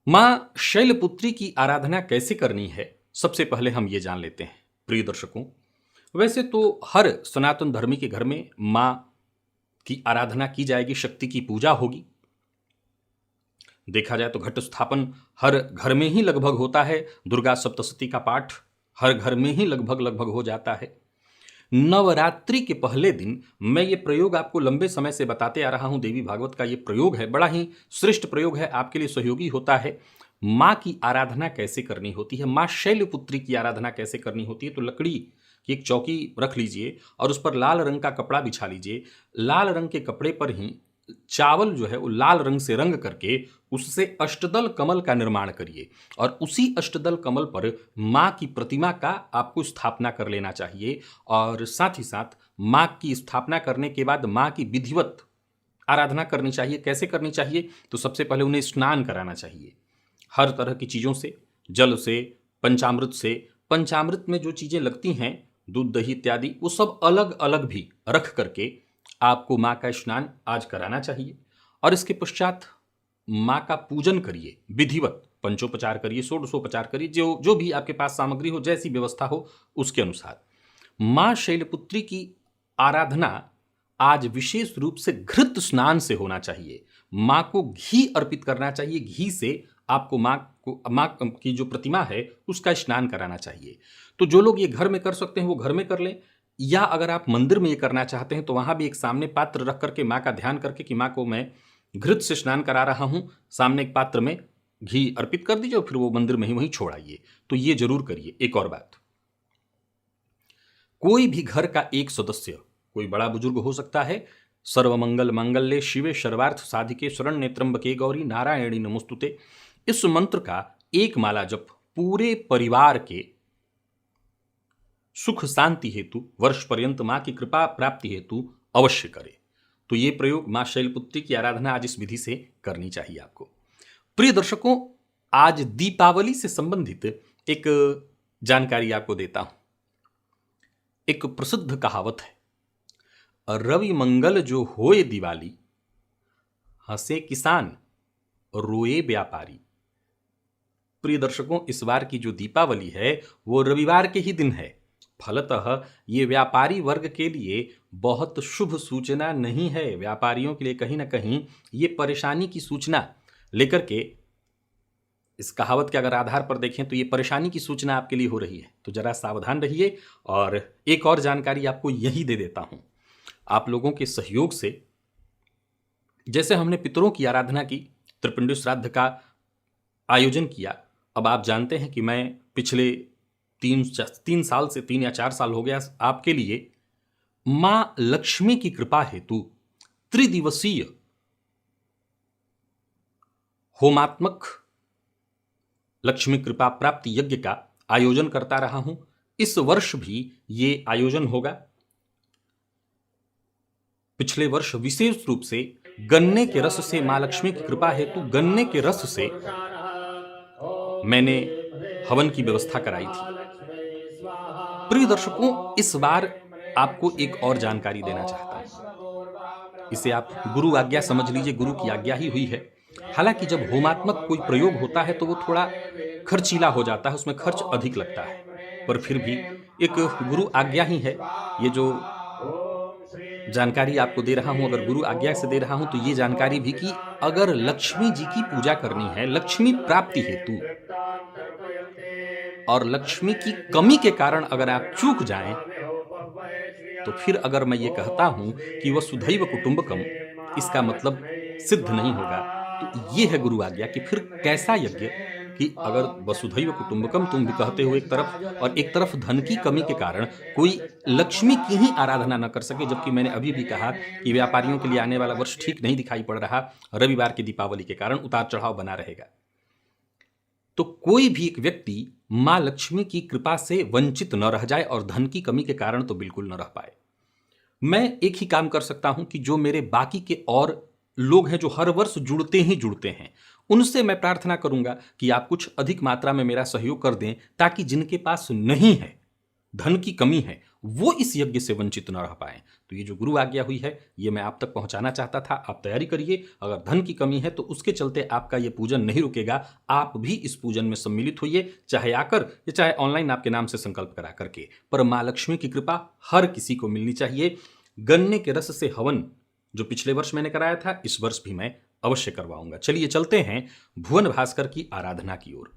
माँ शैलपुत्री की आराधना कैसे करनी है, सबसे पहले हम ये जान लेते हैं। प्रिय दर्शकों, वैसे तो हर सनातन धर्मी के घर में माँ की आराधना की जाएगी, शक्ति की पूजा होगी। देखा जाए तो घट स्थापन हर घर में ही लगभग होता है, दुर्गा सप्तशती का पाठ हर घर में ही लगभग लगभग हो जाता है। नवरात्रि के पहले दिन मैं ये प्रयोग आपको लंबे समय से बताते आ रहा हूं। देवी भागवत का ये प्रयोग है, बड़ा ही श्रेष्ठ प्रयोग है, आपके लिए सहयोगी होता है। माँ की आराधना कैसे करनी होती है, माँ शैलपुत्री की आराधना कैसे करनी होती है। तो लकड़ी की एक चौकी रख लीजिए और उस पर लाल रंग का कपड़ा बिछा लीजिए। लाल रंग के कपड़े पर ही चावल जो है वो लाल रंग से रंग करके उससे अष्टदल कमल का निर्माण करिए और उसी अष्टदल कमल पर माँ की प्रतिमा का आपको स्थापना कर लेना चाहिए। और साथ ही साथ माँ की स्थापना करने के बाद माँ की विधिवत आराधना करनी चाहिए। कैसे करनी चाहिए? तो सबसे पहले उन्हें स्नान कराना चाहिए हर तरह की चीज़ों से, जल से, पंचामृत से। पंचामृत में जो चीज़ें लगती हैं, दूध दही इत्यादि, वो सब अलग अलग भी रख करके आपको माँ का स्नान आज कराना चाहिए। और इसके पश्चात माँ का पूजन करिए, विधिवत पंचोपचार करिए, षोडशोपचार करिए, जो जो भी आपके पास सामग्री हो, जैसी व्यवस्था हो उसके अनुसार। माँ शैलपुत्री की आराधना आज विशेष रूप से घृत स्नान से होना चाहिए। माँ को घी अर्पित करना चाहिए, घी से आपको माँ की जो प्रतिमा है उसका स्नान कराना चाहिए। तो जो लोग ये घर में कर सकते हैं वो घर में कर लें, या अगर आप मंदिर में ये करना चाहते हैं तो वहाँ भी एक सामने पात्र रख करके माँ का ध्यान करके कि माँ को मैं घृत से स्नान करा रहा हूँ, सामने एक पात्र में घी अर्पित कर दीजिए और फिर वो मंदिर में ही वहीं छोड़ आइए। तो ये जरूर करिए। एक और बात, कोई भी घर का एक सदस्य, कोई बड़ा बुजुर्ग हो सकता है, सर्वमंगल मांगल्ये शिवे सर्वार्थ साधिके शरण्ये त्र्यंबके गौरी नारायणी नमोस्तुते, इस मंत्र का एक माला जप पूरे परिवार के सुख शांति हेतु, वर्ष पर्यंत माँ की कृपा प्राप्ति हेतु अवश्य करें। तो ये प्रयोग माँ शैलपुत्री की आराधना आज इस विधि से करनी चाहिए आपको। प्रिय दर्शकों, आज दीपावली से संबंधित एक जानकारी आपको देता हूं। एक प्रसिद्ध कहावत है, रवि मंगल जो होए दिवाली, हंसे किसान रोए व्यापारी। प्रिय दर्शकों, इस बार की जो दीपावली है वो रविवार के ही दिन है। फलतः ये व्यापारी वर्ग के लिए बहुत शुभ सूचना नहीं है। व्यापारियों के लिए कहीं ना कहीं ये परेशानी की सूचना लेकर के, इस कहावत के अगर आधार पर देखें तो ये परेशानी की सूचना आपके लिए हो रही है। तो जरा सावधान रहिए। और एक और जानकारी आपको यही दे देता हूं, आप लोगों के सहयोग से जैसे हमने पितरों की आराधना की, त्रिपिंडी श्राद्ध का आयोजन किया, अब आप जानते हैं कि मैं पिछले 3 साल से 3 या 4 साल हो गया आपके लिए मां लक्ष्मी की कृपा हेतु त्रिदिवसीय होमात्मक लक्ष्मी कृपा प्राप्ति यज्ञ का आयोजन करता रहा हूं। इस वर्ष भी ये आयोजन होगा। पिछले वर्ष विशेष रूप से गन्ने के रस से, मां लक्ष्मी की कृपा हेतु गन्ने के रस से मैंने हवन की व्यवस्था कराई थी। प्रिय दर्शकों, इस बार आपको एक और जानकारी देना चाहता हूं। इसे आप गुरु आज्ञा समझ लीजिए, गुरु की आज्ञा ही हुई है। हालांकि जब होमात्मक कोई प्रयोग होता है तो वो थोड़ा खर्चीला हो जाता है, उसमें खर्च अधिक लगता है, पर फिर भी एक गुरु आज्ञा ही है। ये जो जानकारी आपको दे रहा हूं, अगर गुरु आज्ञा से दे रहा हूं तो ये जानकारी भी कि अगर लक्ष्मी जी की पूजा करनी है, लक्ष्मी प्राप्ति हेतु, और लक्ष्मी की कमी के कारण अगर आप चूक जाएं, तो फिर अगर मैं ये कहता हूं कि वसुधैव कुटुंबकम, इसका मतलब सिद्ध नहीं होगा। तो ये है गुरु आज्ञा कि फिर कैसा यज्ञ कि अगर वसुधैव कुटुंबकम तुम भी कहते हो एक तरफ, और एक तरफ धन की कमी के कारण कोई लक्ष्मी की ही आराधना न कर सके। जबकि मैंने अभी भी कहा कि व्यापारियों के लिए आने वाला वर्ष ठीक नहीं दिखाई पड़ रहा, रविवार की दीपावली के कारण उतार चढ़ाव बना रहेगा। तो कोई भी एक व्यक्ति मां लक्ष्मी की कृपा से वंचित न रह जाए और धन की कमी के कारण तो बिल्कुल न रह पाए। मैं एक ही काम कर सकता हूं कि जो मेरे बाकी के और लोग हैं जो हर वर्ष जुड़ते ही जुड़ते हैं, उनसे मैं प्रार्थना करूंगा कि आप कुछ अधिक मात्रा में मेरा सहयोग कर दें, ताकि जिनके पास नहीं है धन की कमी है वो इस यज्ञ से वंचित न रह पाए। तो ये जो गुरु आज्ञा हुई है ये मैं आप तक पहुंचाना चाहता था। आप तैयारी करिए। अगर धन की कमी है तो उसके चलते आपका ये पूजन नहीं रुकेगा, आप भी इस पूजन में सम्मिलित होइए, चाहे आकर या चाहे ऑनलाइन आपके नाम से संकल्प करा करके। पर मां लक्ष्मी की कृपा हर किसी को मिलनी चाहिए। गन्ने के रस से हवन जो पिछले वर्ष मैंने कराया था, इस वर्ष भी मैं अवश्य करवाऊंगा। चलिए चलते हैं भुवन भास्कर की आराधना की ओर।